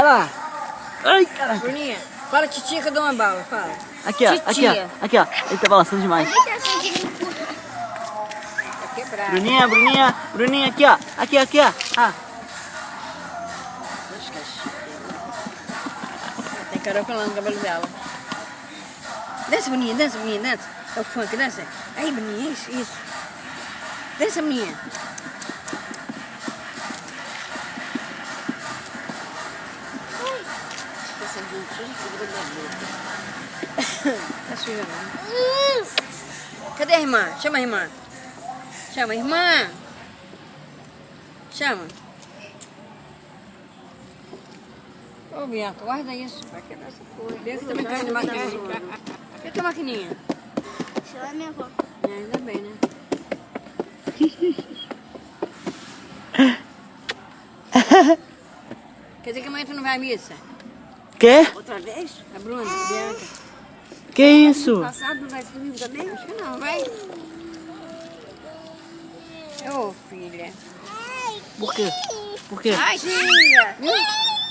Olha lá. Ai, caralho. Bruninha, fala titia que eu dou uma bala, fala. Aqui, ó. Aqui, ó. Aqui, ó. Ele tá balançando demais. Tá quebrado. Bruninha, Bruninha. Bruninha, aqui, ó. Aqui, aqui, ó. Ah. Tem carocolando no cabelo dela. Dança, Bruninha, dança, Bruninha, dança. É o funk, dança. Aí, Bruninha, isso, isso. Dança, Bruninha. Tá suja não. Cadê a irmã? Chama a irmã. Chama a irmã. Chama. Ô, Bianca, guarda isso. Vai quebrar essa porra. Bianca também cai de maquininha. Cadê a tua maquininha? Chama a minha avó. É, ainda bem, né? Quer dizer que amanhã tu não vai à missa? Quê? Outra vez? A Bruna, a Bianca. Que isso? Passado não vai domingo também? Acho que não, vai? Ô, filha. Por quê? Por quê? Ai, tia!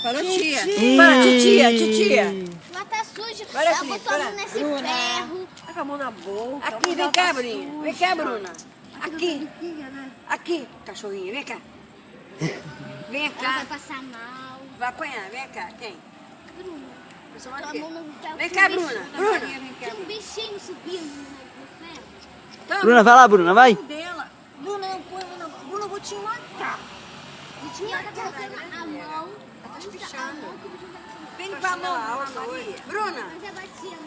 Falou tia. Fala, titia, titia. Mas tá sujo. Olha, Ela Felipe, botou a mão olha. nesse Bruna. ferro. Tá com a mão na boca. Aqui, vem cá, Bruninha. Vem cá, Bruna. Aqui. Aqui, cachorrinha, vem cá. Vem Ela cá. vai passar mal. Vai apanhar, vem cá. Quem? Bruna. Você vai Tua aqui. mão no ferro. Vem Tinha cá, um Bruna. bichinho. Bruna, vem cá. Tinha um bichinho subindo no ferro. Toma. Bruna, vai lá, Bruna, vai. Dela. Bruna, não põe, não. Bruna, eu vou te matar. E tinha tá colocando a mão. Ela tá espichando. A mão que o bichinho tá Vem pra mão, Maria. Bruna. Mas eu batia.